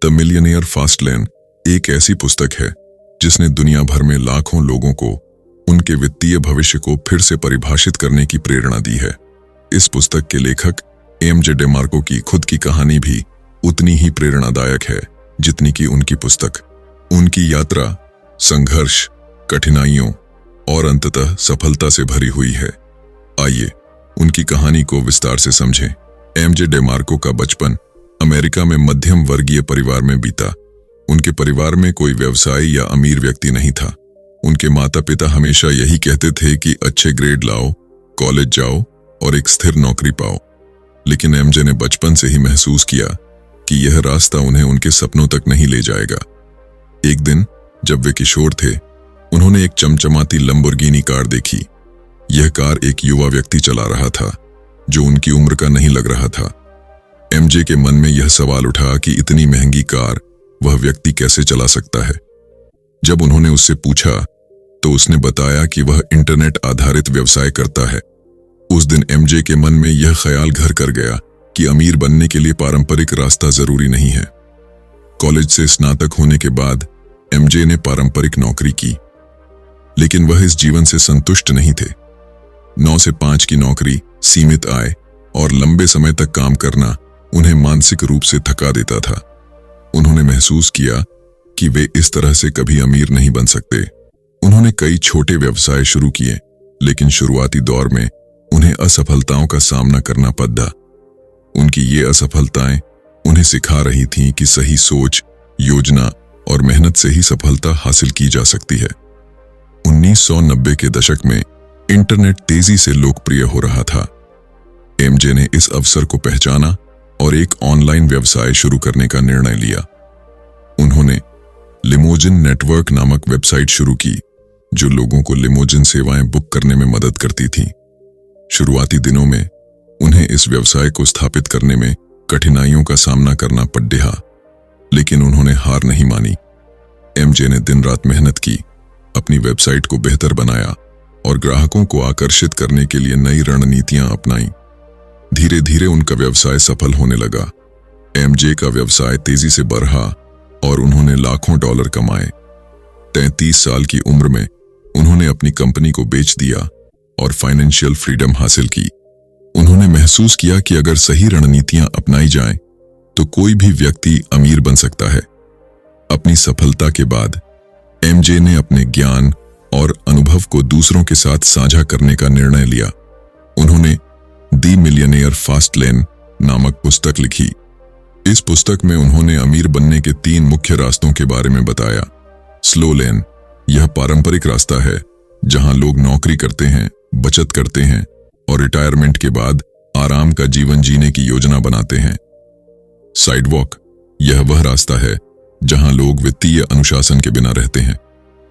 The millionaire fast lane एक ऐसी पुस्तक है जिसने दुनिया भर में लाखों लोगों को उनके वित्तीय भविष्य को फिर से परिभाषित करने की प्रेरणा दी है। इस पुस्तक के लेखक एमजे डेमार्को की खुद की कहानी भी उतनी ही प्रेरणादायक है जितनी कि उनकी पुस्तक। उनकी यात्रा संघर्ष, कठिनाइयों और अंततः सफलता से भरी हुई है। आइए उनकी कहानी को विस्तार से समझें। एमजे डेमार्को का बचपन अमेरिका में मध्यम वर्गीय परिवार में बीता। उनके परिवार में कोई व्यवसायी या अमीर व्यक्ति नहीं था। उनके माता पिता हमेशा यही कहते थे कि अच्छे ग्रेड लाओ, कॉलेज जाओ और एक स्थिर नौकरी पाओ। लेकिन एमजे ने बचपन से ही महसूस किया कि यह रास्ता उन्हें उनके सपनों तक नहीं ले जाएगा। एक दिन जब वे किशोर थे, उन्होंने एक चमचमाती लंबोर्गिनी कार देखी। यह कार एक युवा व्यक्ति चला रहा था जो उनकी उम्र का नहीं लग रहा था। एमजे के मन में यह सवाल उठा कि इतनी महंगी कार वह व्यक्ति कैसे चला सकता है। जब उन्होंने उससे पूछा तो उसने बताया कि वह इंटरनेट आधारित व्यवसाय करता है। उस दिन एमजे के मन में यह ख्याल घर कर गया कि अमीर बनने के लिए पारंपरिक रास्ता जरूरी नहीं है। कॉलेज से स्नातक होने के बाद एमजे ने पारंपरिक नौकरी की, लेकिन वह इस जीवन से संतुष्ट नहीं थे। 9 से 5 की नौकरी, सीमित आय और लंबे समय तक काम करना उन्हें मानसिक रूप से थका देता था। उन्होंने महसूस किया कि वे इस तरह से कभी अमीर नहीं बन सकते। उन्होंने कई छोटे व्यवसाय शुरू किए, लेकिन शुरुआती दौर में उन्हें असफलताओं का सामना करना पड़ा। उनकी ये असफलताएं उन्हें सिखा रही थीं कि सही सोच, योजना और मेहनत से ही सफलता हासिल की जा सकती है। 1990 के दशक में इंटरनेट तेजी से लोकप्रिय हो रहा था। एमजे ने इस अवसर को पहचाना और एक ऑनलाइन व्यवसाय शुरू करने का निर्णय लिया। उन्होंने लिमोजिन नेटवर्क नामक वेबसाइट शुरू की, जो लोगों को लिमोजिन सेवाएं बुक करने में मदद करती थी। शुरुआती दिनों में उन्हें इस व्यवसाय को स्थापित करने में कठिनाइयों का सामना करना पड़ा, लेकिन उन्होंने हार नहीं मानी। एमजे ने दिन रात मेहनत की, अपनी वेबसाइट को बेहतर बनाया और ग्राहकों को आकर्षित करने के लिए नई रणनीतियां अपनाई। धीरे धीरे उनका व्यवसाय सफल होने लगा। एमजे का व्यवसाय तेजी से बढ़ा और उन्होंने लाखों डॉलर कमाए। 33 साल की उम्र में उन्होंने अपनी कंपनी को बेच दिया और फाइनेंशियल फ्रीडम हासिल की। उन्होंने महसूस किया कि अगर सही रणनीतियां अपनाई जाएं, तो कोई भी व्यक्ति अमीर बन सकता है। अपनी सफलता के बाद एमजे ने अपने ज्ञान और अनुभव को दूसरों के साथ साझा करने का निर्णय लिया। उन्होंने द मिलियनेयर फास्ट लेन नामक पुस्तक लिखी। इस पुस्तक में उन्होंने अमीर बनने के 3 मुख्य रास्तों के बारे में बताया। स्लो लेन, यह पारंपरिक रास्ता है जहां लोग नौकरी करते हैं, बचत करते हैं और रिटायरमेंट के बाद आराम का जीवन जीने की योजना बनाते हैं। साइडवॉक, यह वह रास्ता है जहां लोग वित्तीय अनुशासन के बिना रहते हैं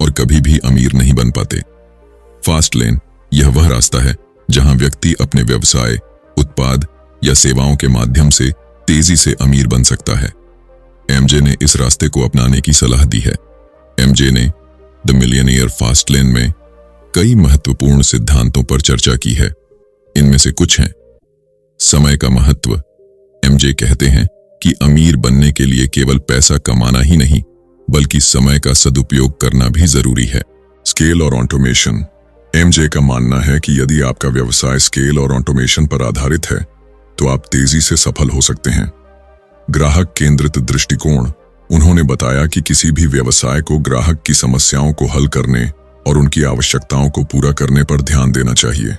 और कभी भी अमीर नहीं बन पाते। फास्ट लेन, यह वह रास्ता है जहां व्यक्ति अपने व्यवसाय, उत्पाद या सेवाओं के माध्यम से तेजी से अमीर बन सकता है। एमजे ने इस रास्ते को अपनाने की सलाह दी है। एमजे ने द मिलियनेयर फास्ट लेन में कई महत्वपूर्ण सिद्धांतों पर चर्चा की है। इनमें से कुछ हैं। समय का महत्व। एमजे कहते हैं कि अमीर बनने के लिए केवल पैसा कमाना ही नहीं, बल्कि समय का सदुपयोग करना भी जरूरी है। स्केल और ऑटोमेशन। एमजे का मानना है कि यदि आपका व्यवसाय स्केल और ऑटोमेशन पर आधारित है, तो आप तेजी से सफल हो सकते हैं। ग्राहक केंद्रित दृष्टिकोण। उन्होंने बताया कि किसी भी व्यवसाय को ग्राहक की समस्याओं को हल करने और उनकी आवश्यकताओं को पूरा करने पर ध्यान देना चाहिए।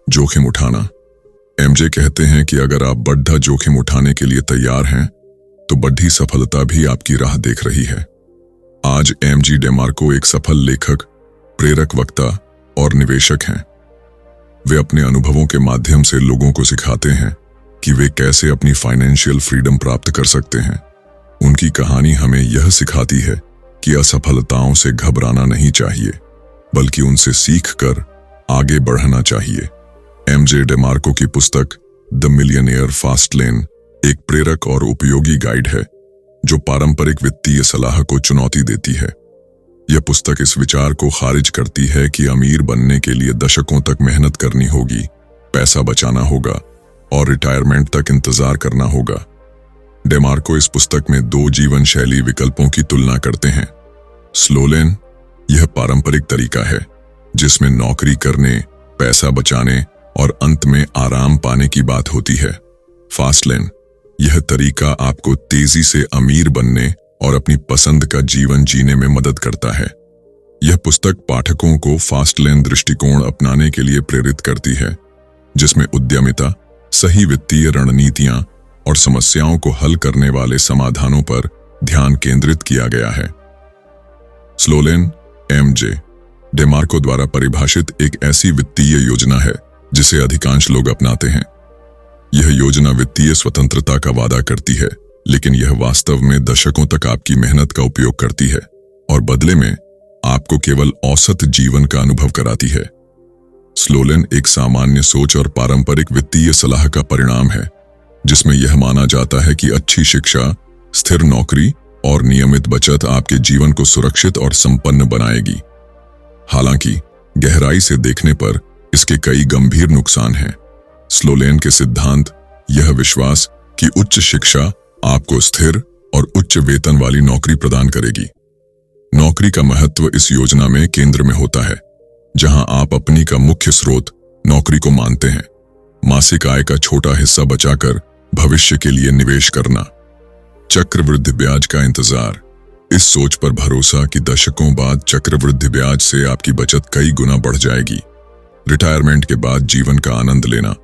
जोखिम उठाना। एमजे कहते हैं कि अगर आप बढ़ा जोखिम उठाने के लिए तैयार हैं, तो बढ़ी सफलता भी आपकी राह देख रही है। आज एमजे डेमार्को एक सफल लेखक, प्रेरक वक्ता और निवेशक हैं। वे अपने अनुभवों के माध्यम से लोगों को सिखाते हैं कि वे कैसे अपनी फाइनेंशियल फ्रीडम प्राप्त कर सकते हैं। उनकी कहानी हमें यह सिखाती है कि असफलताओं से घबराना नहीं चाहिए, बल्कि उनसे सीखकर आगे बढ़ना चाहिए। एमजे डेमार्को की पुस्तक द मिलियनेयर फास्ट लेन एक प्रेरक और उपयोगी गाइड है जो पारंपरिक वित्तीय सलाह को चुनौती देती है। यह पुस्तक इस विचार को खारिज करती है कि अमीर बनने के लिए दशकों तक मेहनत करनी होगी, पैसा बचाना होगा और रिटायरमेंट तक इंतजार करना होगा। डेमार्को इस पुस्तक में दो जीवन शैली विकल्पों की तुलना करते हैं। स्लो लेन यह पारंपरिक तरीका है जिसमें नौकरी करने, पैसा बचाने और अंत में आराम पाने की बात होती है। फास्ट लेन यह तरीका आपको तेजी से अमीर बनने और अपनी पसंद का जीवन जीने में मदद करता है। यह पुस्तक पाठकों को फास्ट लेन दृष्टिकोण अपनाने के लिए प्रेरित करती है, जिसमें उद्यमिता, सही वित्तीय रणनीतियां और समस्याओं को हल करने वाले समाधानों पर ध्यान केंद्रित किया गया है। स्लो लेन एमजे डेमार्को द्वारा परिभाषित एक ऐसी वित्तीय योजना है जिसे अधिकांश लोग अपनाते हैं। यह योजना वित्तीय स्वतंत्रता का वादा करती है, लेकिन यह वास्तव में दशकों तक आपकी मेहनत का उपयोग करती है और बदले में आपको केवल औसत जीवन का अनुभव कराती है। स्लो लेन एक सामान्य सोच और पारंपरिक वित्तीय सलाह का परिणाम है, जिसमें यह माना जाता है कि अच्छी शिक्षा, स्थिर नौकरी और नियमित बचत आपके जीवन को सुरक्षित और संपन्न बनाएगी। हालांकि गहराई से देखने पर इसके कई गंभीर नुकसान हैं। स्लो लेन के सिद्धांत यह विश्वास कि उच्च शिक्षा आपको स्थिर और उच्च वेतन वाली नौकरी प्रदान करेगी। नौकरी का महत्व इस योजना में केंद्र में होता है, जहां आप अपनी का मुख्य स्रोत नौकरी को मानते हैं। मासिक आय का छोटा हिस्सा बचाकर भविष्य के लिए निवेश करना, चक्रवृद्धि ब्याज का इंतजार, इस सोच पर भरोसा कि दशकों बाद चक्रवृद्धि ब्याज से आपकी बचत कई गुना बढ़ जाएगी। रिटायरमेंट के बाद जीवन का आनंद लेना,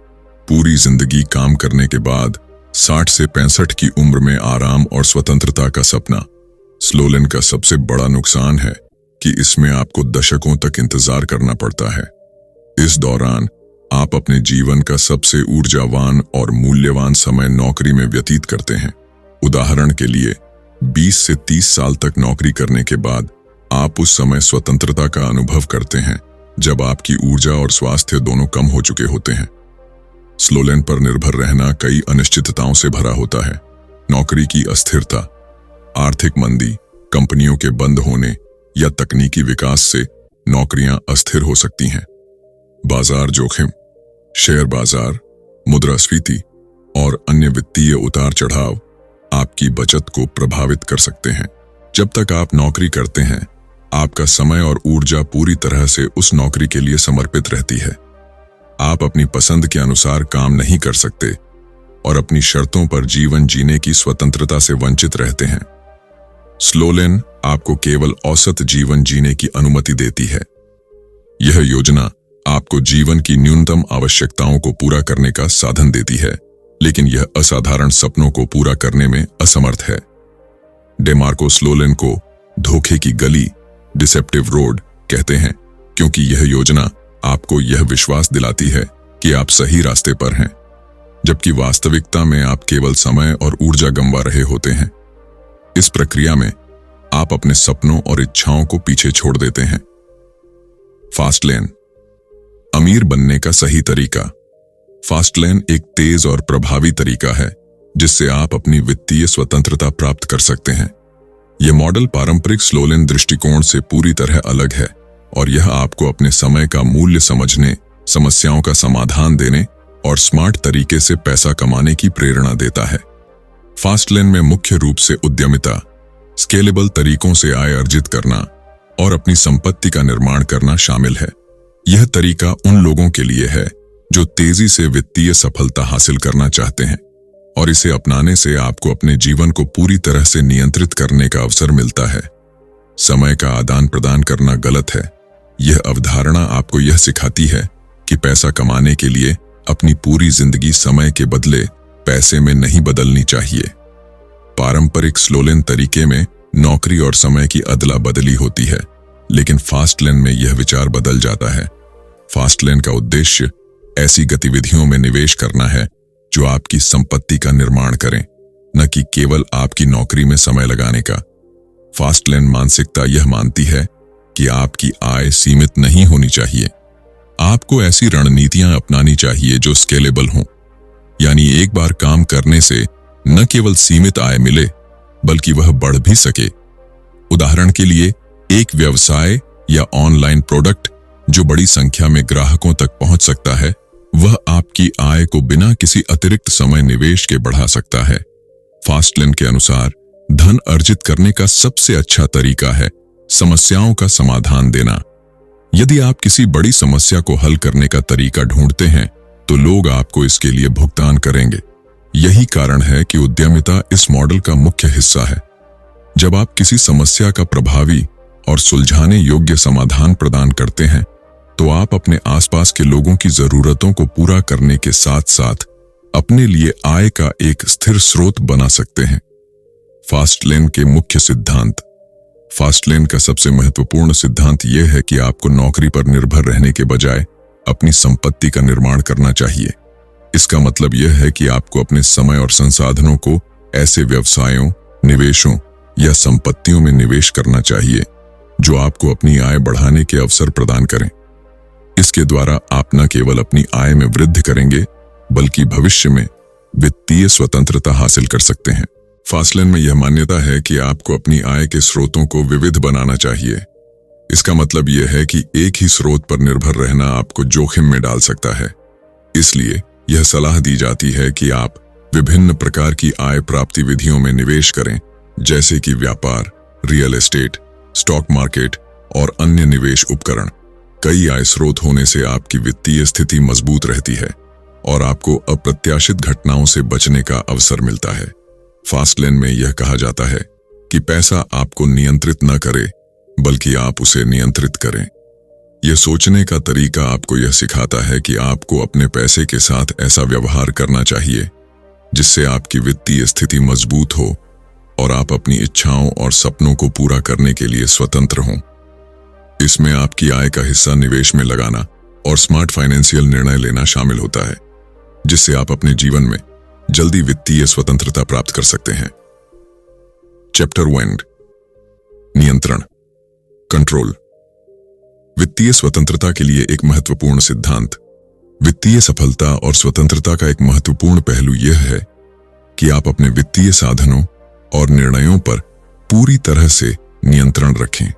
पूरी जिंदगी काम करने के बाद 60 से 65 की उम्र में आराम और स्वतंत्रता का सपना। स्लो लेन का सबसे बड़ा नुकसान है कि इसमें आपको दशकों तक इंतजार करना पड़ता है। इस दौरान आप अपने जीवन का सबसे ऊर्जावान और मूल्यवान समय नौकरी में व्यतीत करते हैं। उदाहरण के लिए 20 से 30 साल तक नौकरी करने के बाद आप उस समय स्वतंत्रता का अनुभव करते हैं जब आपकी ऊर्जा और स्वास्थ्य दोनों कम हो चुके होते हैं। स्लो लेन पर निर्भर रहना कई अनिश्चितताओं से भरा होता है। नौकरी की अस्थिरता, आर्थिक मंदी, कंपनियों के बंद होने या तकनीकी विकास से नौकरियां अस्थिर हो सकती हैं। बाजार जोखिम, शेयर बाजार, मुद्रास्फीति और अन्य वित्तीय उतार चढ़ाव आपकी बचत को प्रभावित कर सकते हैं। जब तक आप नौकरी करते हैं, आपका समय और ऊर्जा पूरी तरह से उस नौकरी के लिए समर्पित रहती है। आप अपनी पसंद के अनुसार काम नहीं कर सकते और अपनी शर्तों पर जीवन जीने की स्वतंत्रता से वंचित रहते हैं। स्लो लेन आपको केवल औसत जीवन जीने की अनुमति देती है। यह योजना आपको जीवन की न्यूनतम आवश्यकताओं को पूरा करने का साधन देती है, लेकिन यह असाधारण सपनों को पूरा करने में असमर्थ है। डेमार्को स्लो लेन को धोखे की गली, डिसेप्टिव रोड कहते हैं, क्योंकि यह योजना आपको यह विश्वास दिलाती है कि आप सही रास्ते पर हैं, जबकि वास्तविकता में आप केवल समय और ऊर्जा गंवा रहे होते हैं। इस प्रक्रिया में आप अपने सपनों और इच्छाओं को पीछे छोड़ देते हैं। फास्ट लेन अमीर बनने का सही तरीका। फास्ट लेन एक तेज और प्रभावी तरीका है जिससे आप अपनी वित्तीय स्वतंत्रता प्राप्त कर सकते हैं। यह मॉडल पारंपरिक स्लो लेन दृष्टिकोण से पूरी तरह अलग है और यह आपको अपने समय का मूल्य समझने, समस्याओं का समाधान देने और स्मार्ट तरीके से पैसा कमाने की प्रेरणा देता है। फास्ट लेन में मुख्य रूप से उद्यमिता, स्केलेबल तरीकों से आय अर्जित करना और अपनी संपत्ति का निर्माण करना शामिल है। यह तरीका उन लोगों के लिए है जो तेजी से वित्तीय सफलता हासिल करना चाहते हैं, और इसे अपनाने से आपको अपने जीवन को पूरी तरह से नियंत्रित करने का अवसर मिलता है। समय का आदान प्रदान करना गलत है। यह अवधारणा आपको यह सिखाती है कि पैसा कमाने के लिए अपनी पूरी जिंदगी समय के बदले पैसे में नहीं बदलनी चाहिए। पारंपरिक स्लो लेन तरीके में नौकरी और समय की अदला बदली होती है, लेकिन फास्ट लेन में यह विचार बदल जाता है। फास्ट लेन का उद्देश्य ऐसी गतिविधियों में निवेश करना है जो आपकी संपत्ति का निर्माण करें, न कि केवल आपकी नौकरी में समय लगाने का। फास्ट लेन मानसिकता यह मानती है कि आपकी आय सीमित नहीं होनी चाहिए। आपको ऐसी रणनीतियां अपनानी चाहिए जो स्केलेबल हों, यानी एक बार काम करने से न केवल सीमित आय मिले बल्कि वह बढ़ भी सके। उदाहरण के लिए, एक व्यवसाय या ऑनलाइन प्रोडक्ट जो बड़ी संख्या में ग्राहकों तक पहुंच सकता है, वह आपकी आय को बिना किसी अतिरिक्त समय निवेश के बढ़ा सकता है। फास्टलेन के अनुसार धन अर्जित करने का सबसे अच्छा तरीका है समस्याओं का समाधान देना। यदि आप किसी बड़ी समस्या को हल करने का तरीका ढूंढते हैं तो लोग आपको इसके लिए भुगतान करेंगे। यही कारण है कि उद्यमिता इस मॉडल का मुख्य हिस्सा है। जब आप किसी समस्या का प्रभावी और सुलझाने योग्य समाधान प्रदान करते हैं तो आप अपने आसपास के लोगों की जरूरतों को पूरा करने के साथ साथ अपने लिए आय का एक स्थिर स्रोत बना सकते हैं। फास्टलेन के मुख्य सिद्धांत। फास्टलेन का सबसे महत्वपूर्ण सिद्धांत यह है कि आपको नौकरी पर निर्भर रहने के बजाय अपनी संपत्ति का निर्माण करना चाहिए। इसका मतलब यह है कि आपको अपने समय और संसाधनों को ऐसे व्यवसायों, निवेशों या संपत्तियों में निवेश करना चाहिए जो आपको अपनी आय बढ़ाने के अवसर प्रदान करें। इसके द्वारा आप न केवल अपनी आय में वृद्धि करेंगे बल्कि भविष्य में वित्तीय स्वतंत्रता हासिल कर सकते हैं। फास्टलेन में यह मान्यता है कि आपको अपनी आय के स्रोतों को विविध बनाना चाहिए। इसका मतलब यह है कि एक ही स्रोत पर निर्भर रहना आपको जोखिम में डाल सकता है। इसलिए यह सलाह दी जाती है कि आप विभिन्न प्रकार की आय प्राप्ति विधियों में निवेश करें, जैसे कि व्यापार, रियल एस्टेट, स्टॉक मार्केट और अन्य निवेश उपकरण। कई आय स्रोत होने से आपकी वित्तीय स्थिति मजबूत रहती है और आपको अप्रत्याशित घटनाओं से बचने का अवसर मिलता है। फास्टलेन में यह कहा जाता है कि पैसा आपको नियंत्रित न करे बल्कि आप उसे नियंत्रित करें। यह सोचने का तरीका आपको यह सिखाता है कि आपको अपने पैसे के साथ ऐसा व्यवहार करना चाहिए जिससे आपकी वित्तीय स्थिति मजबूत हो और आप अपनी इच्छाओं और सपनों को पूरा करने के लिए स्वतंत्र हों। इसमें आपकी आय का हिस्सा निवेश में लगाना और स्मार्ट फाइनेंशियल निर्णय लेना शामिल होता है, जिससे आप अपने जीवन में जल्दी वित्तीय स्वतंत्रता प्राप्त कर सकते हैं। चैप्टर 1, नियंत्रण, कंट्रोल। वित्तीय स्वतंत्रता के लिए एक महत्वपूर्ण सिद्धांत। वित्तीय सफलता और स्वतंत्रता का एक महत्वपूर्ण पहलू यह है कि आप अपने वित्तीय साधनों और निर्णयों पर पूरी तरह से नियंत्रण रखें।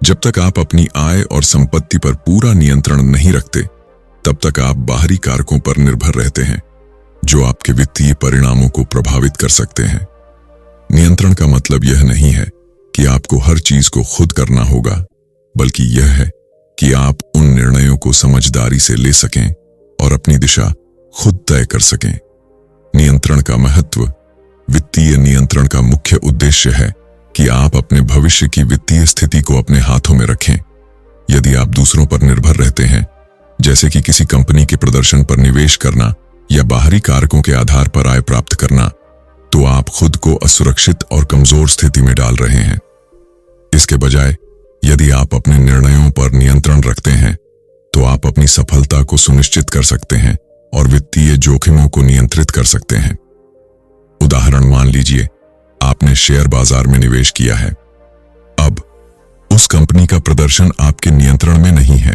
जब तक आप अपनी आय और संपत्ति पर पूरा नियंत्रण नहीं रखते, तब तक आप बाहरी कारकों पर निर्भर रहते हैं जो आपके वित्तीय परिणामों को प्रभावित कर सकते हैं। नियंत्रण का मतलब यह नहीं है कि आपको हर चीज को खुद करना होगा, बल्कि यह है कि आप उन निर्णयों को समझदारी से ले सकें और अपनी दिशा खुद तय कर सकें। नियंत्रण का महत्व। वित्तीय नियंत्रण का मुख्य उद्देश्य है कि आप अपने भविष्य की वित्तीय स्थिति को अपने हाथों में रखें। यदि आप दूसरों पर निर्भर रहते हैं, जैसे कि किसी कंपनी के प्रदर्शन पर निवेश करना या बाहरी कारकों के आधार पर आय प्राप्त करना, तो आप खुद को असुरक्षित और कमजोर स्थिति में डाल रहे हैं। इसके बजाय यदि आप अपने निर्णयों पर नियंत्रण रखते हैं, तो आप अपनी सफलता को सुनिश्चित कर सकते हैं और वित्तीय जोखिमों को नियंत्रित कर सकते हैं। उदाहरण, मान लीजिए आपने शेयर बाजार में निवेश किया है। अब उस कंपनी का प्रदर्शन आपके नियंत्रण में नहीं है।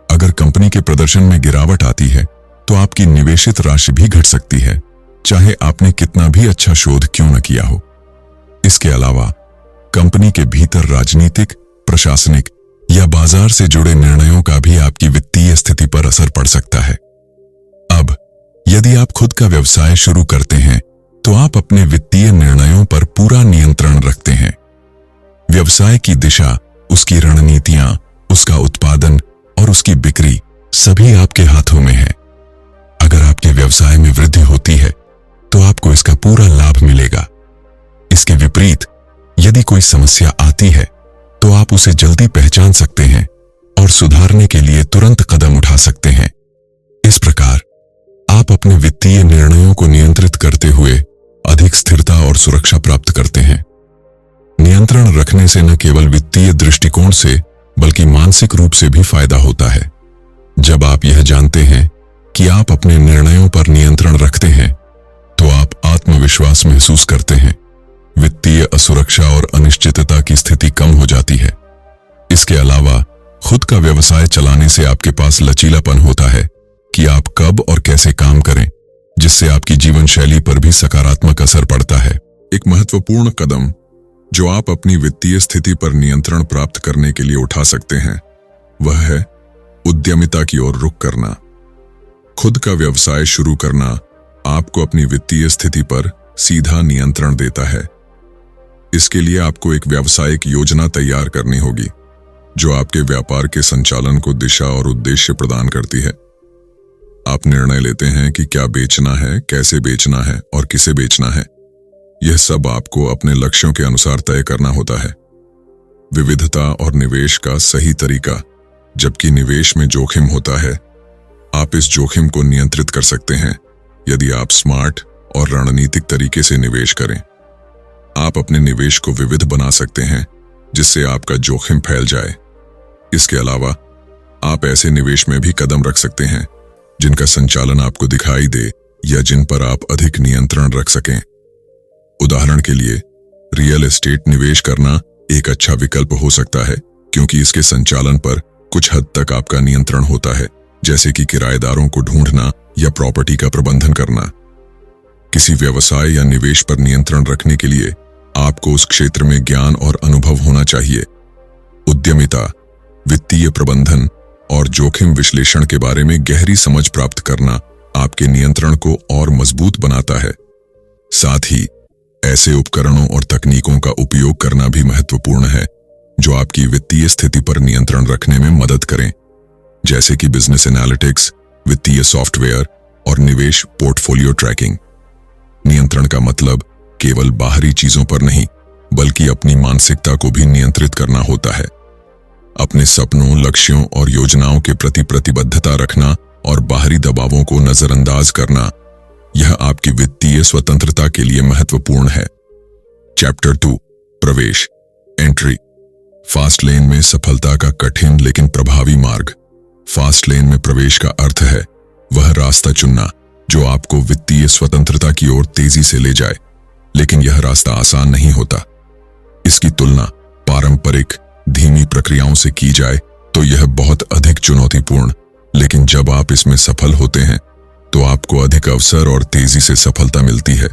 अगर कंपनी के प्रदर्शन में गिरावट आती है तो आपकी निवेशित राशि भी घट सकती है, चाहे आपने कितना भी अच्छा शोध क्यों न किया हो। इसके अलावा कंपनी के भीतर राजनीतिक, प्रशासनिक या बाजार से जुड़े निर्णयों का भी आपकी वित्तीय स्थिति पर असर पड़ सकता है। अब यदि आप खुद का व्यवसाय शुरू करते हैं तो आप अपने वित्तीय निर्णयों पर पूरा नियंत्रण रखते हैं। व्यवसाय की दिशा, उसकी रणनीतियां, उसका उत्पादन और उसकी बिक्री सभी आपके हाथों में है। अगर आपके व्यवसाय में वृद्धि होती है तो आपको इसका पूरा लाभ मिलेगा। इसके विपरीत यदि कोई समस्या आती है तो आप उसे जल्दी पहचान सकते हैं और सुधारने के लिए तुरंत कदम उठा सकते हैं। इस प्रकार आप अपने वित्तीय निर्णयों को नियंत्रित करते हुए अधिक स्थिरता और सुरक्षा प्राप्त करते हैं। नियंत्रण रखने से न केवल वित्तीय दृष्टिकोण से बल्कि मानसिक रूप से भी फायदा होता है। जब आप यह जानते हैं कि आप अपने निर्णयों पर नियंत्रण रखते हैं, तो आप आत्मविश्वास महसूस करते हैं। वित्तीय असुरक्षा और अनिश्चितता की स्थिति कम हो जाती है। इसके अलावा खुद का व्यवसाय चलाने से आपके पास लचीलापन होता है कि आप कब और कैसे काम करें, जिससे आपकी जीवन शैली पर भी सकारात्मक असर पड़ता है। एक महत्वपूर्ण कदम जो आप अपनी वित्तीय स्थिति पर नियंत्रण प्राप्त करने के लिए उठा सकते हैं, वह है उद्यमिता की ओर रुख करना। खुद का व्यवसाय शुरू करना आपको अपनी वित्तीय स्थिति पर सीधा नियंत्रण देता है। इसके लिए आपको एक व्यावसायिक योजना तैयार करनी होगी जो आपके व्यापार के संचालन को दिशा और उद्देश्य प्रदान करती है। आप निर्णय लेते हैं कि क्या बेचना है, कैसे बेचना है और किसे बेचना है। यह सब आपको अपने लक्ष्यों के अनुसार तय करना होता है। विविधता और निवेश का सही तरीका। जबकि निवेश में जोखिम होता है, आप इस जोखिम को नियंत्रित कर सकते हैं यदि आप स्मार्ट और रणनीतिक तरीके से निवेश करें। आप अपने निवेश को विविध बना सकते हैं जिससे आपका जोखिम फैल जाए। इसके अलावा आप ऐसे निवेश में भी कदम रख सकते हैं जिनका संचालन आपको दिखाई दे या जिन पर आप अधिक नियंत्रण रख सकें। उदाहरण के लिए, रियल एस्टेट निवेश करना एक अच्छा विकल्प हो सकता है क्योंकि इसके संचालन पर कुछ हद तक आपका नियंत्रण होता है, जैसे कि किराएदारों को ढूंढना या प्रॉपर्टी का प्रबंधन करना। किसी व्यवसाय या निवेश पर नियंत्रण रखने के लिए आपको उस क्षेत्र में ज्ञान और अनुभव होना चाहिए। उद्यमिता, वित्तीय प्रबंधन और जोखिम विश्लेषण के बारे में गहरी समझ प्राप्त करना आपके नियंत्रण को और मजबूत बनाता है। साथ ही ऐसे उपकरणों और तकनीकों का उपयोग करना भी महत्वपूर्ण है जो आपकी वित्तीय स्थिति पर नियंत्रण रखने में मदद करें, जैसे कि बिजनेस एनालिटिक्स, वित्तीय सॉफ्टवेयर और निवेश पोर्टफोलियो ट्रैकिंग। नियंत्रण का मतलब केवल बाहरी चीजों पर नहीं, बल्कि अपनी मानसिकता को भी नियंत्रित करना होता है। अपने सपनों, लक्ष्यों और योजनाओं के प्रति प्रतिबद्धता रखना और बाहरी दबावों को नजरअंदाज करना, यह आपकी वित्तीय स्वतंत्रता के लिए महत्वपूर्ण है। चैप्टर 2, प्रवेश, एंट्री। फास्ट लेन में सफलता का कठिन लेकिन प्रभावी मार्ग। फास्ट लेन में प्रवेश का अर्थ है वह रास्ता चुनना जो आपको वित्तीय स्वतंत्रता की ओर तेजी से ले जाए, लेकिन यह रास्ता आसान नहीं होता। इसकी तुलना पारंपरिक धीमी प्रक्रियाओं से की जाए तो यह बहुत अधिक चुनौतीपूर्ण, लेकिन जब आप इसमें सफल होते हैं तो आपको अधिक अवसर और तेजी से सफलता मिलती है।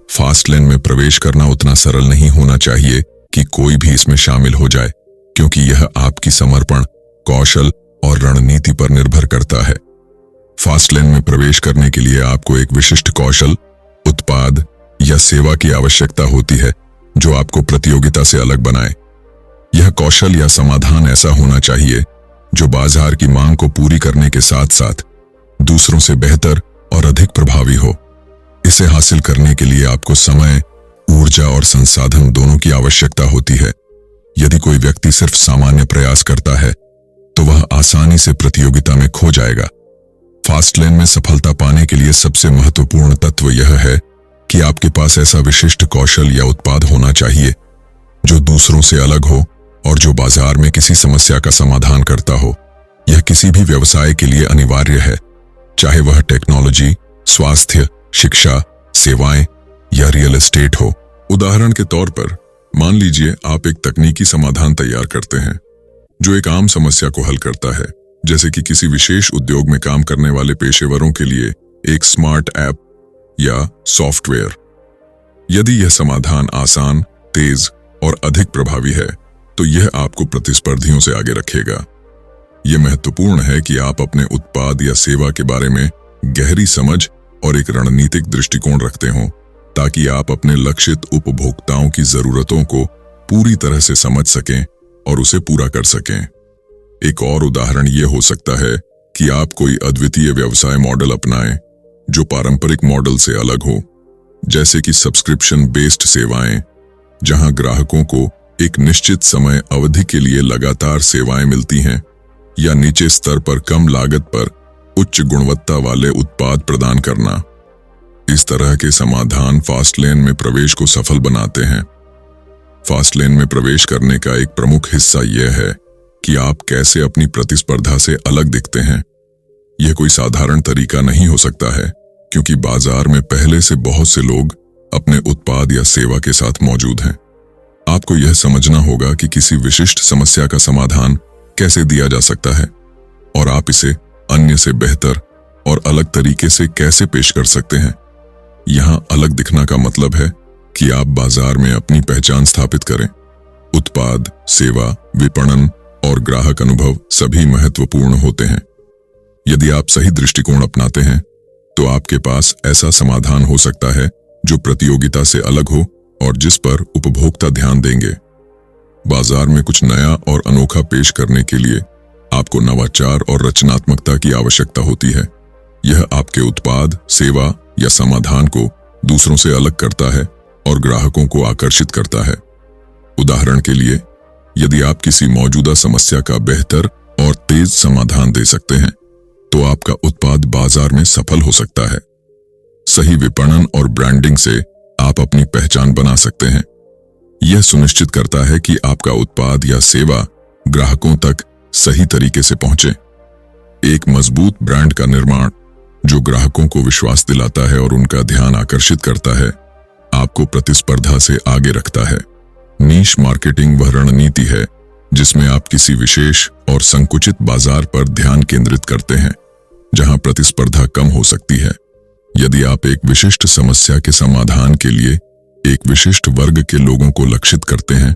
फास्ट लेन में प्रवेश करना उतना सरल नहीं होना चाहिए कि कोई भी इसमें शामिल हो जाए, क्योंकि यह आपकी समर्पण, कौशल और रणनीति पर निर्भर करता है। फास्ट लेन में प्रवेश करने के लिए आपको एक विशिष्ट कौशल, उत्पाद या सेवा की आवश्यकता होती है जो आपको प्रतियोगिता से अलग बनाए। यह कौशल या समाधान ऐसा होना चाहिए जो बाजार की मांग को पूरी करने के साथ साथ दूसरों से बेहतर और अधिक प्रभावी हो। इसे हासिल करने के लिए आपको समय, ऊर्जा और संसाधन दोनों की आवश्यकता होती है। यदि कोई व्यक्ति सिर्फ सामान्य प्रयास करता है तो वह आसानी से प्रतियोगिता में खो जाएगा। फास्ट लेन में सफलता पाने के लिए सबसे महत्वपूर्ण तत्व यह है कि आपके पास ऐसा विशिष्ट कौशल या उत्पाद होना चाहिए जो दूसरों से अलग हो और जो बाजार में किसी समस्या का समाधान करता हो। यह किसी भी व्यवसाय के लिए अनिवार्य है, चाहे वह टेक्नोलॉजी, स्वास्थ्य, शिक्षा, सेवाएं या रियल एस्टेट हो। उदाहरण के तौर पर, मान लीजिए आप एक तकनीकी समाधान तैयार करते हैं जो एक आम समस्या को हल करता है, जैसे कि किसी विशेष उद्योग में काम करने वाले पेशेवरों के लिए एक स्मार्ट ऐप या सॉफ्टवेयर। यदि यह समाधान आसान, तेज और अधिक प्रभावी है तो यह आपको प्रतिस्पर्धियों से आगे रखेगा। यह महत्वपूर्ण है कि आप अपने उत्पाद या सेवा के बारे में गहरी समझ और एक रणनीतिक दृष्टिकोण रखते हों, ताकि आप अपने लक्षित उपभोक्ताओं की जरूरतों को पूरी तरह से समझ सकें और उसे पूरा कर सकें। एक और उदाहरण यह हो सकता है कि आप कोई अद्वितीय व्यवसाय मॉडल अपनाएं जो पारंपरिक मॉडल से अलग हो, जैसे कि सब्सक्रिप्शन बेस्ड सेवाएं, जहां ग्राहकों को एक निश्चित समय अवधि के लिए लगातार सेवाएं मिलती हैं, या निचले स्तर पर कम लागत पर उच्च गुणवत्ता वाले उत्पाद प्रदान करना। इस तरह के समाधान फास्ट लेन में प्रवेश को सफल बनाते हैं। फास्ट लेन में प्रवेश करने का एक प्रमुख हिस्सा यह है कि आप कैसे अपनी प्रतिस्पर्धा से अलग दिखते हैं। यह कोई साधारण तरीका नहीं हो सकता है, क्योंकि बाजार में पहले से बहुत से लोग अपने उत्पाद या सेवा के साथ मौजूद हैं। आपको यह समझना होगा कि किसी विशिष्ट समस्या का समाधान कैसे दिया जा सकता है और आप इसे अन्य से बेहतर और अलग तरीके से कैसे पेश कर सकते हैं। यहां अलग दिखना का मतलब है कि आप बाजार में अपनी पहचान स्थापित करें। उत्पाद, सेवा, विपणन और ग्राहक अनुभव सभी महत्वपूर्ण होते हैं। यदि आप सही दृष्टिकोण अपनाते हैं तो आपके पास ऐसा समाधान हो सकता है जो प्रतियोगिता से अलग हो और जिस पर उपभोक्ता ध्यान देंगे। बाजार में कुछ नया और अनोखा पेश करने के लिए आपको नवाचार और रचनात्मकता की आवश्यकता होती है। यह आपके उत्पाद, सेवा या समाधान को दूसरों से अलग करता है और ग्राहकों को आकर्षित करता है। उदाहरण के लिए, यदि आप किसी मौजूदा समस्या का बेहतर और तेज समाधान दे सकते हैं, तो आपका उत्पाद बाजार में सफल हो सकता है। सही विपणन और ब्रांडिंग से आप अपनी पहचान बना सकते हैं। यह सुनिश्चित करता है कि आपका उत्पाद या सेवा ग्राहकों तक सही तरीके से पहुंचे। एक मजबूत ब्रांड का निर्माण जो ग्राहकों को विश्वास दिलाता है और उनका ध्यान आकर्षित करता है, आपको प्रतिस्पर्धा से आगे रखता है। नीश मार्केटिंग वह रणनीति है जिसमें आप किसी विशेष और संकुचित बाजार पर ध्यान केंद्रित करते हैं, जहां प्रतिस्पर्धा कम हो सकती है। यदि आप एक विशिष्ट समस्या के समाधान के लिए एक विशिष्ट वर्ग के लोगों को लक्षित करते हैं,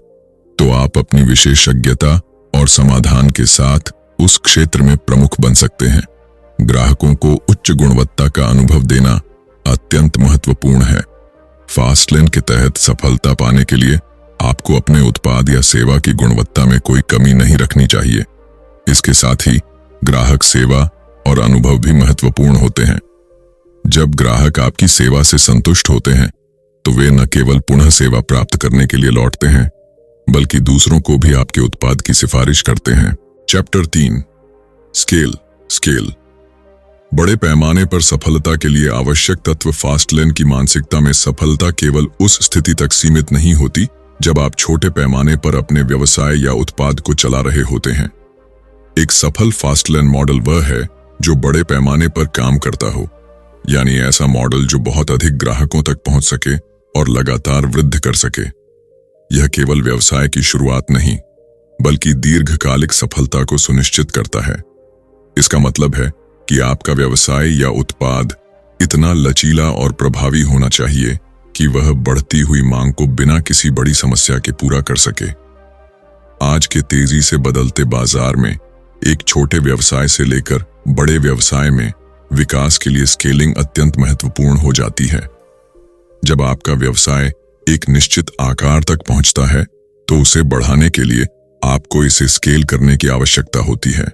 तो आप अपनी विशेषज्ञता और समाधान के साथ उस क्षेत्र में प्रमुख बन सकते हैं। ग्राहकों को उच्च गुणवत्ता का अनुभव देना अत्यंत महत्वपूर्ण है। फास्टलेन के तहत सफलता पाने के लिए आपको अपने उत्पाद या सेवा की गुणवत्ता में कोई कमी नहीं रखनी चाहिए। इसके साथ ही ग्राहक सेवा और अनुभव भी महत्वपूर्ण होते हैं। जब ग्राहक आपकी सेवा से संतुष्ट होते हैं, तो वे न केवल पुनः सेवा प्राप्त करने के लिए लौटते हैं, बल्कि दूसरों को भी आपके उत्पाद की सिफारिश करते हैं। Chapter 3, scale. बड़े पैमाने पर सफलता के लिए आवश्यक तत्व। फास्टलेन की मानसिकता में सफलता केवल उस स्थिति तक सीमित नहीं होती जब आप छोटे पैमाने पर अपने व्यवसाय या उत्पाद को चला रहे होते हैं। एक सफल फास्टलेन मॉडल वह है जो बड़े पैमाने पर काम करता हो, यानी ऐसा मॉडल जो बहुत अधिक ग्राहकों तक पहुंच सके और लगातार वृद्धि कर सके। यह केवल व्यवसाय की शुरुआत नहीं, बल्कि दीर्घकालिक सफलता को सुनिश्चित करता है। इसका मतलब है कि आपका व्यवसाय या उत्पाद इतना लचीला और प्रभावी होना चाहिए कि वह बढ़ती हुई मांग को बिना किसी बड़ी समस्या के पूरा कर सके। आज के तेजी से बदलते बाजार में एक छोटे व्यवसाय से लेकर बड़े व्यवसाय में विकास के लिए स्केलिंग अत्यंत महत्वपूर्ण हो जाती है। जब आपका व्यवसाय एक निश्चित आकार तक पहुंचता है, तो उसे बढ़ाने के लिए आपको इसे स्केल करने की आवश्यकता होती है।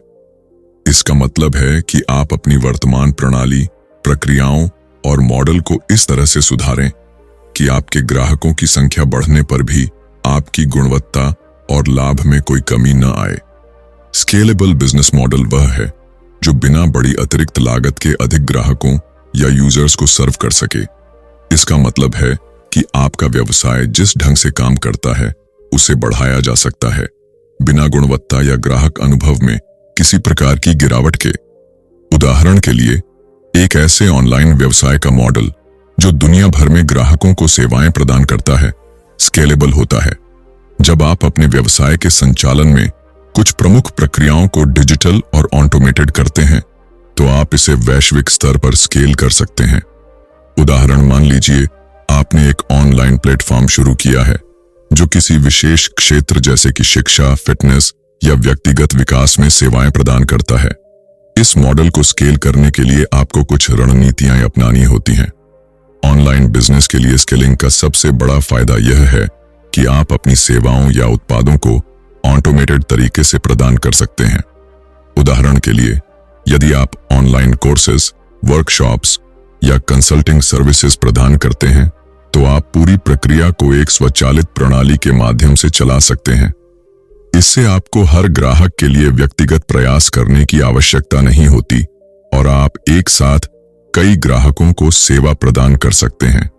इसका मतलब है कि आप अपनी वर्तमान प्रणाली, प्रक्रियाओं और मॉडल को इस तरह से सुधारें कि आपके ग्राहकों की संख्या बढ़ने पर भी आपकी गुणवत्ता और लाभ में कोई कमी न आए। स्केलेबल बिजनेस मॉडल वह है जो बिना बड़ी अतिरिक्त लागत के अधिक ग्राहकों या यूजर्स को सर्व कर सके। इसका मतलब है कि आपका व्यवसाय जिस ढंग से काम करता है, उसे बढ़ाया जा सकता है, बिना गुणवत्ता या ग्राहक अनुभव में किसी प्रकार की गिरावट के। उदाहरण के लिए, एक ऐसे ऑनलाइन व्यवसाय का मॉडल जो दुनिया भर में ग्राहकों को सेवाएं प्रदान करता है, स्केलेबल होता है। जब आप अपने व्यवसाय के संचालन में कुछ प्रमुख प्रक्रियाओं को डिजिटल और ऑटोमेटेड करते हैं, तो आप इसे वैश्विक स्तर पर स्केल कर सकते हैं। उदाहरण, मान लीजिए आपने एक ऑनलाइन प्लेटफॉर्म शुरू किया है जो किसी विशेष क्षेत्र जैसे कि शिक्षा, फिटनेस या व्यक्तिगत विकास में सेवाएं प्रदान करता है। इस मॉडल को स्केल करने के लिए आपको कुछ रणनीतियां अपनानी होती हैं। ऑनलाइन बिजनेस के लिए स्केलिंग का सबसे बड़ा फायदा यह है कि आप अपनी सेवाओं या उत्पादों को ऑटोमेटेड तरीके से प्रदान कर सकते हैं। उदाहरण के लिए, यदि आप ऑनलाइन कोर्सेज, वर्कशॉप्स या कंसल्टिंग सर्विसेज प्रदान करते हैं, तो आप पूरी प्रक्रिया को एक स्वचालित प्रणाली के माध्यम से चला सकते हैं। इससे आपको हर ग्राहक के लिए व्यक्तिगत प्रयास करने की आवश्यकता नहीं होती और आप एक साथ कई ग्राहकों को सेवा प्रदान कर सकते हैं।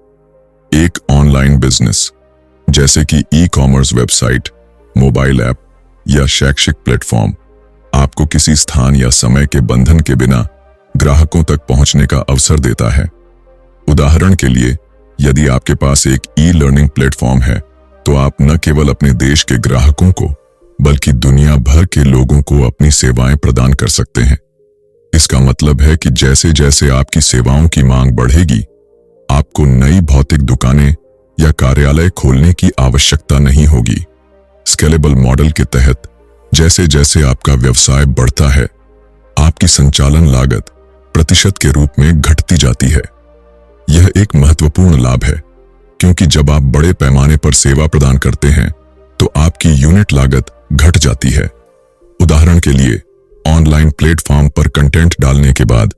एक ऑनलाइन बिजनेस जैसे कि ई-कॉमर्स वेबसाइट, मोबाइल ऐप या शैक्षिक प्लेटफॉर्म आपको किसी स्थान या समय के बंधन के बिना ग्राहकों तक पहुंचने का अवसर देता है। उदाहरण के लिए, यदि आपके पास एक ई-लर्निंग प्लेटफॉर्म है, तो आप न केवल अपने देश के ग्राहकों को बल्कि दुनिया भर के लोगों को अपनी सेवाएं प्रदान कर सकते हैं। इसका मतलब है कि जैसे जैसे आपकी सेवाओं की मांग बढ़ेगी, आपको नई भौतिक दुकानें या कार्यालय खोलने की आवश्यकता नहीं होगी। स्केलेबल मॉडल के तहत जैसे जैसे आपका व्यवसाय बढ़ता है, आपकी संचालन लागत प्रतिशत के रूप में घटती जाती है। यह एक महत्वपूर्ण लाभ है, क्योंकि जब आप बड़े पैमाने पर सेवा प्रदान करते हैं तो आपकी यूनिट लागत घट जाती है। उदाहरण के लिए, ऑनलाइन प्लेटफॉर्म पर कंटेंट डालने के बाद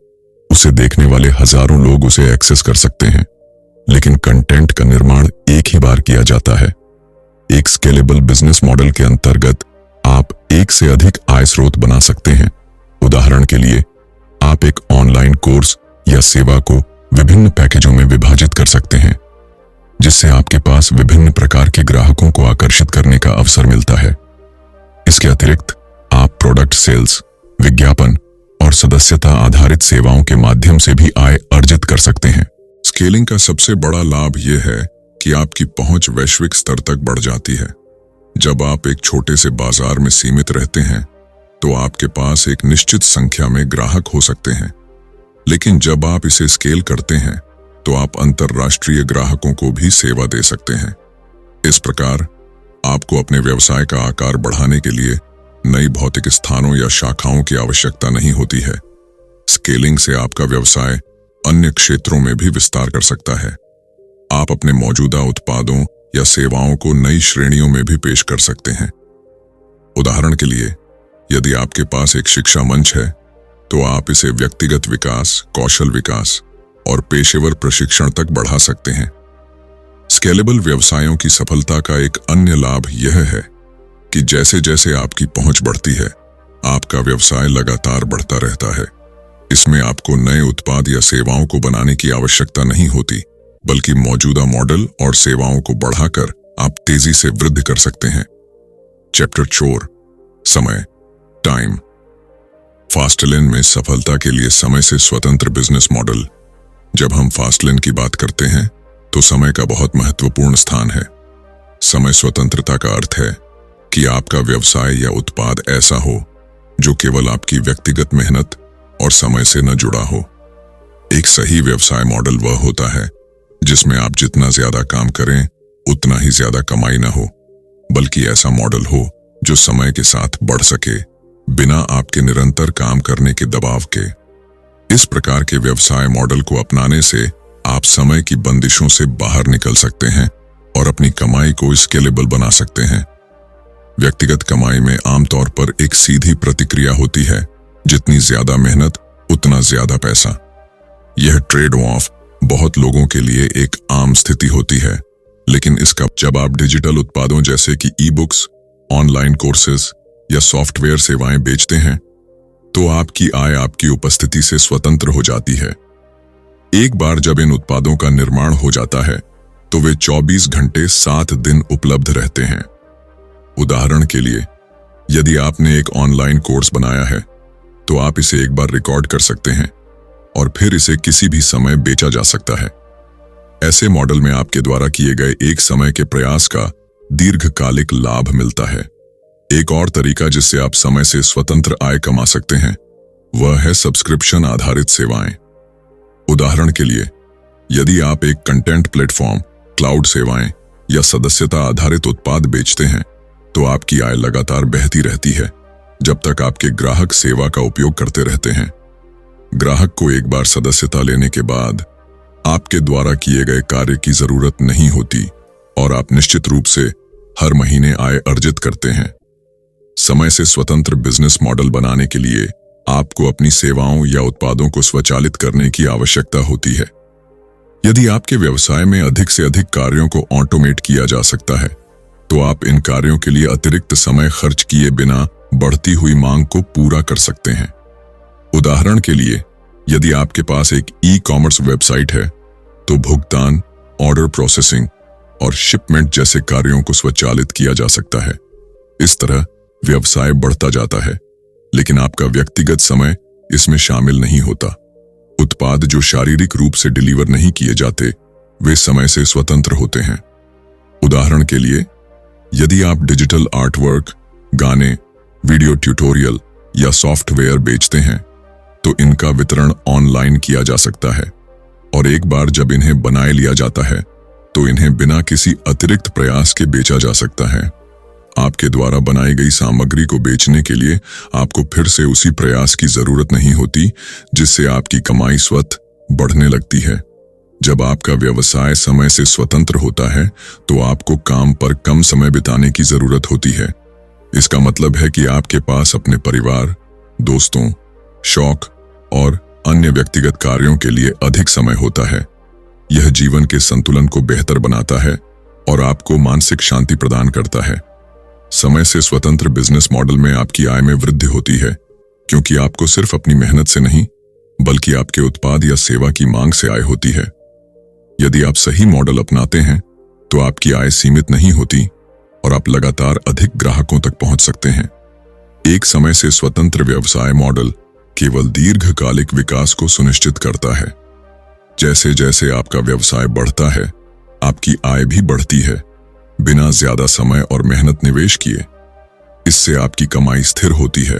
उसे देखने वाले हजारों लोग उसे एक्सेस कर सकते हैं, लेकिन कंटेंट का निर्माण एक ही बार किया जाता है। एक स्केलेबल बिजनेस मॉडल के अंतर्गत आप एक से अधिक आय स्रोत बना सकते हैं। उदाहरण के लिए, आप एक ऑनलाइन कोर्स या सेवा को विभिन्न पैकेजों में विभाजित कर सकते हैं, जिससे आपके पास विभिन्न प्रकार के ग्राहकों को आकर्षित करने का अवसर मिलता है। इसके अतिरिक्त आप प्रोडक्ट सेल्स, विज्ञापन और सदस्यता आधारित सेवाओं के माध्यम से भी आय अर्जित कर सकते हैं। स्केलिंग का सबसे बड़ा लाभ यह है कि आपकी पहुंच वैश्विक स्तर तक बढ़ जाती है। जब आप एक छोटे से बाजार में सीमित रहते हैं तो आपके पास एक निश्चित संख्या में ग्राहक हो सकते हैं, लेकिन जब आप इसे स्केल करते हैं तो आप अंतरराष्ट्रीय ग्राहकों को भी सेवा दे सकते हैं। इस प्रकार आपको अपने व्यवसाय का आकार बढ़ाने के लिए नई भौतिक स्थानों या शाखाओं की आवश्यकता नहीं होती है। स्केलिंग से आपका व्यवसाय अन्य क्षेत्रों में भी विस्तार कर सकता है। आप अपने मौजूदा उत्पादों या सेवाओं को नई श्रेणियों में भी पेश कर सकते हैं। उदाहरण के लिए, यदि आपके पास एक शिक्षा मंच है तो आप इसे व्यक्तिगत विकास, कौशल विकास और पेशेवर प्रशिक्षण तक बढ़ा सकते हैं। स्केलेबल व्यवसायों की सफलता का एक अन्य लाभ यह है कि जैसे जैसे आपकी पहुंच बढ़ती है, आपका व्यवसाय लगातार बढ़ता रहता है। इसमें आपको नए उत्पाद या सेवाओं को बनाने की आवश्यकता नहीं होती, बल्कि मौजूदा मॉडल और सेवाओं को बढ़ाकर आप तेजी से वृद्धि कर सकते हैं। चैप्टर 4, समय, टाइम। फास्टलेन में सफलता के लिए समय से स्वतंत्र बिजनेस मॉडल। जब हम फास्टलेन की बात करते हैं तो समय का बहुत महत्वपूर्ण स्थान है। समय स्वतंत्रता का अर्थ है कि आपका व्यवसाय या उत्पाद ऐसा हो जो केवल आपकी व्यक्तिगत मेहनत और समय से न जुड़ा हो। एक सही व्यवसाय मॉडल वह होता है जिसमें आप जितना ज्यादा काम करें उतना ही ज्यादा कमाई न हो, बल्कि ऐसा मॉडल हो जो समय के साथ बढ़ सके बिना आपके निरंतर काम करने के दबाव के। इस प्रकार के व्यवसाय मॉडल को अपनाने से आप समय की बंदिशों से बाहर निकल सकते हैं और अपनी कमाई को स्केलेबल बना सकते हैं। व्यक्तिगत कमाई में आमतौर पर एक सीधी प्रतिक्रिया होती है, जितनी ज्यादा मेहनत उतना ज्यादा पैसा। यह ट्रेड ऑफ बहुत लोगों के लिए एक आम स्थिति होती है, लेकिन इसका जब आप डिजिटल उत्पादों जैसे कि ई बुक्स, ऑनलाइन कोर्सेज या सॉफ्टवेयर सेवाएं बेचते हैं तो आपकी आय आपकी उपस्थिति से स्वतंत्र हो जाती है। एक बार जब इन उत्पादों का निर्माण हो जाता है तो वे 24 घंटे 7 दिन उपलब्ध रहते हैं। उदाहरण के लिए, यदि आपने एक ऑनलाइन कोर्स बनाया है तो आप इसे एक बार रिकॉर्ड कर सकते हैं और फिर इसे किसी भी समय बेचा जा सकता है। ऐसे मॉडल में आपके द्वारा किए गए एक समय के प्रयास का दीर्घकालिक लाभ मिलता है। एक और तरीका जिससे आप समय से स्वतंत्र आय कमा सकते हैं वह है सब्सक्रिप्शन आधारित सेवाएं। उदाहरण के लिए, यदि आप एक कंटेंट प्लेटफॉर्म, क्लाउड सेवाएं या सदस्यता आधारित उत्पाद बेचते हैं तो आपकी आय लगातार बहती रहती है जब तक आपके ग्राहक सेवा का उपयोग करते रहते हैं। ग्राहक को एक बार सदस्यता लेने के बाद आपके द्वारा किए गए कार्य की जरूरत नहीं होती और आप निश्चित रूप से हर महीने आय अर्जित करते हैं। समय से स्वतंत्र बिजनेस मॉडल बनाने के लिए आपको अपनी सेवाओं या उत्पादों को स्वचालित करने की आवश्यकता होती है। यदि आपके व्यवसाय में अधिक से अधिक कार्यों को ऑटोमेट किया जा सकता है तो आप इन कार्यों के लिए अतिरिक्त समय खर्च किए बिना बढ़ती हुई मांग को पूरा कर सकते हैं। उदाहरण के लिए, यदि आपके पास एक ई-कॉमर्स वेबसाइट है तो भुगतान, ऑर्डर प्रोसेसिंग और शिपमेंट जैसे कार्यों को स्वचालित किया जा सकता है। इस तरह व्यवसाय बढ़ता जाता है, लेकिन आपका व्यक्तिगत समय इसमें शामिल नहीं होता। उत्पाद जो शारीरिक रूप से डिलीवर नहीं किए जाते वे समय से स्वतंत्र होते हैं। उदाहरण के लिए, यदि आप डिजिटल आर्टवर्क, गाने, वीडियो ट्यूटोरियल या सॉफ्टवेयर बेचते हैं तो इनका वितरण ऑनलाइन किया जा सकता है और एक बार जब इन्हें बनाए लिया जाता है तो इन्हें बिना किसी अतिरिक्त प्रयास के बेचा जा सकता है। आपके द्वारा बनाई गई सामग्री को बेचने के लिए आपको फिर से उसी प्रयास की जरूरत नहीं होती जिससे आपकी कमाई स्वतः बढ़ने लगती है। जब आपका व्यवसाय समय से स्वतंत्र होता है तो आपको काम पर कम समय बिताने की जरूरत होती है। इसका मतलब है कि आपके पास अपने परिवार, दोस्तों, शौक और अन्य व्यक्तिगत कार्यों के लिए अधिक समय होता है। यह जीवन के संतुलन को बेहतर बनाता है और आपको मानसिक शांति प्रदान करता है। समय से स्वतंत्र बिजनेस मॉडल में आपकी आय में वृद्धि होती है, क्योंकि आपको सिर्फ अपनी मेहनत से नहीं बल्कि आपके उत्पाद या सेवा की मांग से आय होती है। यदि आप सही मॉडल अपनाते हैं तो आपकी आय सीमित नहीं होती और आप लगातार अधिक ग्राहकों तक पहुंच सकते हैं। एक समय से स्वतंत्र व्यवसाय मॉडल केवल दीर्घकालिक विकास को सुनिश्चित करता है। जैसे जैसे आपका व्यवसाय बढ़ता है, आपकी आय भी बढ़ती है, बिना ज्यादा समय और मेहनत निवेश किए। इससे आपकी कमाई स्थिर होती है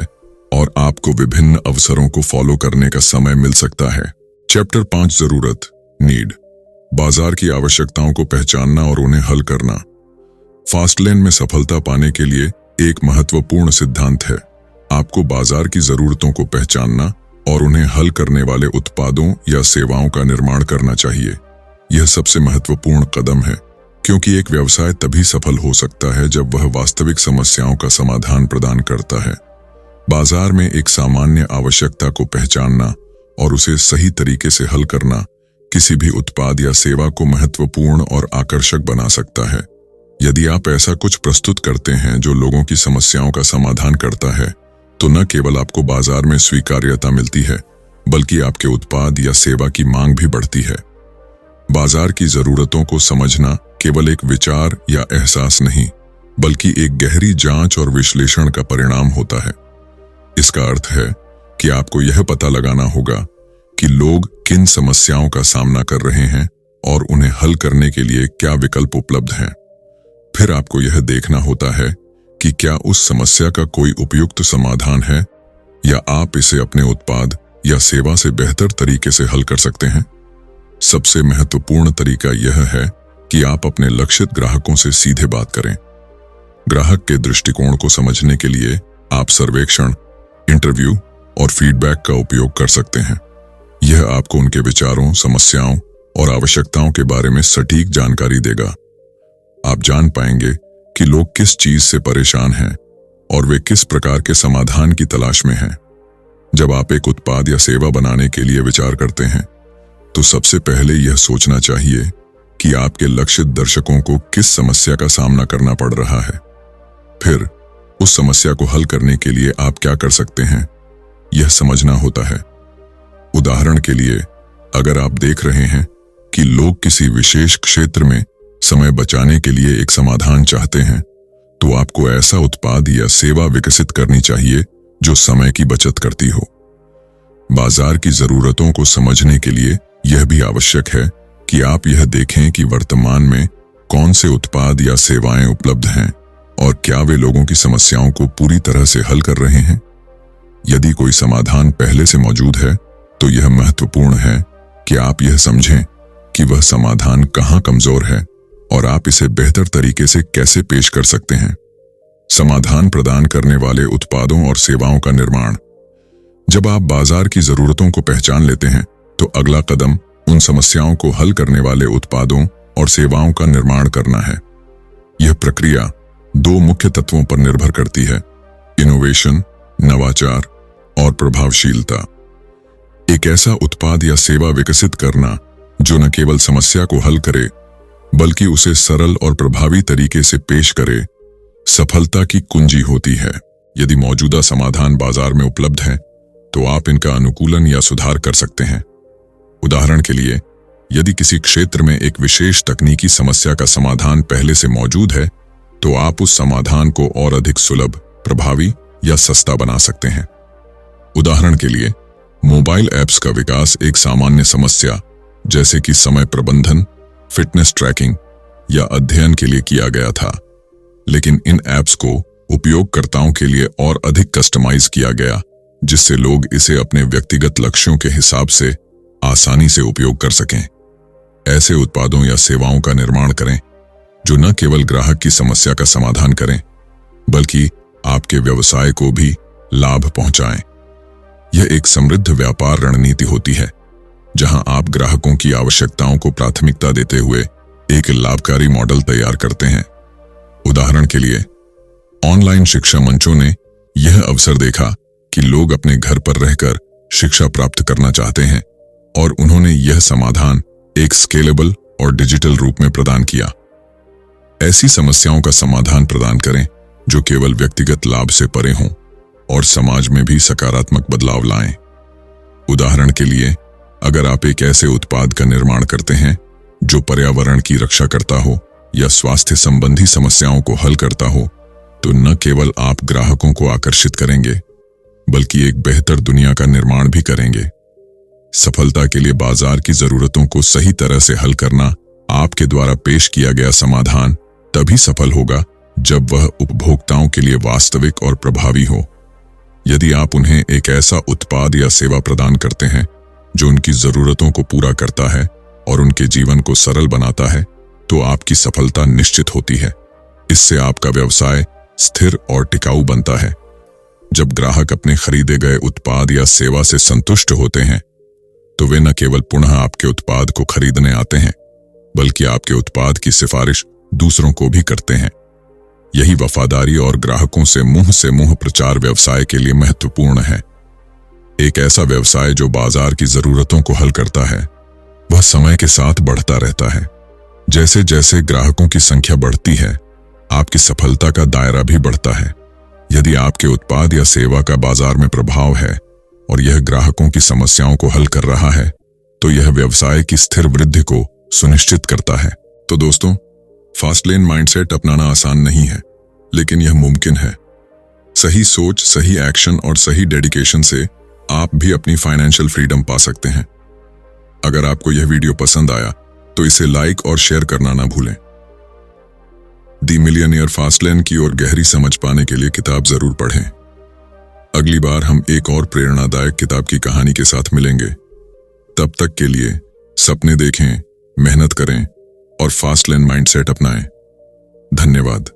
और आपको विभिन्न अवसरों को फॉलो करने का समय मिल सकता है। चैप्टर 5 जरूरत, नीड। बाजार की आवश्यकताओं को पहचानना और उन्हें हल करना। फास्टलेन में सफलता पाने के लिए एक महत्वपूर्ण सिद्धांत है। आपको बाजार की जरूरतों को पहचानना और उन्हें हल करने वाले उत्पादों या सेवाओं का निर्माण करना चाहिए। यह सबसे महत्वपूर्ण कदम है, क्योंकि एक व्यवसाय तभी सफल हो सकता है जब वह वास्तविक समस्याओं का समाधान प्रदान करता है। बाजार में एक सामान्य आवश्यकता को पहचानना और उसे सही तरीके से हल करना किसी भी उत्पाद या सेवा को महत्वपूर्ण और आकर्षक बना सकता है। यदि आप ऐसा कुछ प्रस्तुत करते हैं जो लोगों की समस्याओं का समाधान करता है, तो न केवल आपको बाजार में स्वीकार्यता मिलती है, बल्कि आपके उत्पाद या सेवा की मांग भी बढ़ती है। बाजार की जरूरतों को समझना केवल एक विचार या एहसास नहीं, बल्कि एक गहरी जांच और विश्लेषण का परिणाम होता है। इसका अर्थ है कि आपको यह पता लगाना होगा कि लोग किन समस्याओं का सामना कर रहे हैं और उन्हें हल करने के लिए क्या विकल्प उपलब्ध हैं। फिर आपको यह देखना होता है कि क्या उस समस्या का कोई उपयुक्त समाधान है या आप इसे अपने उत्पाद या सेवा से बेहतर तरीके से हल कर सकते हैं। सबसे महत्वपूर्ण तरीका यह है कि आप अपने लक्षित ग्राहकों से सीधे बात करें। ग्राहक के दृष्टिकोण को समझने के लिए आप सर्वेक्षण, इंटरव्यू और फीडबैक का उपयोग कर सकते हैं। यह आपको उनके विचारों, समस्याओं और आवश्यकताओं के बारे में सटीक जानकारी देगा। आप जान पाएंगे कि लोग किस चीज से परेशान हैं और वे किस प्रकार के समाधान की तलाश में हैं। जब आप एक उत्पाद या सेवा बनाने के लिए विचार करते हैं, तो सबसे पहले यह सोचना चाहिए कि आपके लक्षित दर्शकों को किस समस्या का सामना करना पड़ रहा है। फिर उस समस्या को हल करने के लिए आप क्या कर सकते हैं, यह समझना होता है। उदाहरण के लिए, अगर आप देख रहे हैं कि लोग किसी विशेष क्षेत्र में समय बचाने के लिए एक समाधान चाहते हैं, तो आपको ऐसा उत्पाद या सेवा विकसित करनी चाहिए जो समय की बचत करती हो। बाजार की जरूरतों को समझने के लिए यह भी आवश्यक है कि आप यह देखें कि वर्तमान में कौन से उत्पाद या सेवाएं उपलब्ध हैं और क्या वे लोगों की समस्याओं को पूरी तरह से हल कर रहे हैं। यदि कोई समाधान पहले से मौजूद है, तो यह महत्वपूर्ण है कि आप यह समझें कि वह समाधान कहां कमजोर है और आप इसे बेहतर तरीके से कैसे पेश कर सकते हैं। समाधान प्रदान करने वाले उत्पादों और सेवाओं का निर्माण। जब आप बाजार की जरूरतों को पहचान लेते हैं, तो अगला कदम उन समस्याओं को हल करने वाले उत्पादों और सेवाओं का निर्माण करना है। यह प्रक्रिया 2 मुख्य तत्वों पर निर्भर करती है: इनोवेशन, नवाचार, और प्रभावशीलता। एक ऐसा उत्पाद या सेवा विकसित करना जो न केवल समस्या को हल करे, बल्कि उसे सरल और प्रभावी तरीके से पेश करे, सफलता की कुंजी होती है। यदि मौजूदा समाधान बाजार में उपलब्ध है, तो आप इनका अनुकूलन या सुधार कर सकते हैं। उदाहरण के लिए, यदि किसी क्षेत्र में एक विशेष तकनीकी समस्या का समाधान पहले से मौजूद है, तो आप उस समाधान को और अधिक सुलभ, प्रभावी या सस्ता बना सकते हैं। उदाहरण के लिए, मोबाइल ऐप्स का विकास एक सामान्य समस्या जैसे कि समय प्रबंधन, फिटनेस ट्रैकिंग या अध्ययन के लिए किया गया था, लेकिन इन ऐप्स को उपयोगकर्ताओं के लिए और अधिक कस्टमाइज किया गया, जिससे लोग इसे अपने व्यक्तिगत लक्ष्यों के हिसाब से आसानी से उपयोग कर सकें। ऐसे उत्पादों या सेवाओं का निर्माण करें जो न केवल ग्राहक की समस्या का समाधान करें, बल्कि आपके व्यवसाय को भी लाभ पहुंचाएं। यह एक समृद्ध व्यापार रणनीति होती है। जहां आप ग्राहकों की आवश्यकताओं को प्राथमिकता देते हुए एक लाभकारी मॉडल तैयार करते हैं। उदाहरण के लिए, ऑनलाइन शिक्षा मंचों ने यह अवसर देखा कि लोग अपने घर पर रहकर शिक्षा प्राप्त करना चाहते हैं और उन्होंने यह समाधान एक स्केलेबल और डिजिटल रूप में प्रदान किया। ऐसी समस्याओं का समाधान प्रदान करें जो केवल व्यक्तिगत लाभ से परे हों और समाज में भी सकारात्मक बदलाव लाएं। उदाहरण के लिए, अगर आप एक ऐसे उत्पाद का निर्माण करते हैं जो पर्यावरण की रक्षा करता हो या स्वास्थ्य संबंधी समस्याओं को हल करता हो, तो न केवल आप ग्राहकों को आकर्षित करेंगे बल्कि एक बेहतर दुनिया का निर्माण भी करेंगे। सफलता के लिए बाजार की जरूरतों को सही तरह से हल करना, आपके द्वारा पेश किया गया समाधान तभी सफल होगा जब वह उपभोक्ताओं के लिए वास्तविक और प्रभावी हो। यदि आप उन्हें एक ऐसा उत्पाद या सेवा प्रदान करते हैं जो उनकी जरूरतों को पूरा करता है और उनके जीवन को सरल बनाता है, तो आपकी सफलता निश्चित होती है। इससे आपका व्यवसाय स्थिर और टिकाऊ बनता है। जब ग्राहक अपने खरीदे गए उत्पाद या सेवा से संतुष्ट होते हैं, तो वे न केवल पुनः आपके उत्पाद को खरीदने आते हैं, बल्कि आपके उत्पाद की सिफारिश दूसरों को भी करते हैं। यही वफादारी और ग्राहकों से मुंह प्रचार व्यवसाय के लिए महत्वपूर्ण है। एक ऐसा व्यवसाय जो बाजार की जरूरतों को हल करता है, वह समय के साथ बढ़ता रहता है। जैसे जैसे ग्राहकों की संख्या बढ़ती है, आपकी सफलता का दायरा भी बढ़ता है। यदि आपके उत्पाद या सेवा का बाजार में प्रभाव है और यह ग्राहकों की समस्याओं को हल कर रहा है, तो यह व्यवसाय की स्थिर वृद्धि को सुनिश्चित करता है। तो दोस्तों, फास्टलेन माइंडसेट अपनाना आसान नहीं है, लेकिन यह मुमकिन है। सही सोच, सही एक्शन और सही डेडिकेशन से आप भी अपनी फाइनेंशियल फ्रीडम पा सकते हैं। अगर आपको यह वीडियो पसंद आया तो इसे लाइक और शेयर करना ना भूलें। दी मिलियनियर फास्टलेन की ओर गहरी समझ पाने के लिए किताब जरूर पढ़ें। अगली बार हम एक और प्रेरणादायक किताब की कहानी के साथ मिलेंगे। तब तक के लिए सपने देखें, मेहनत करें और फास्टलेन माइंडसेट अपनाएं। धन्यवाद।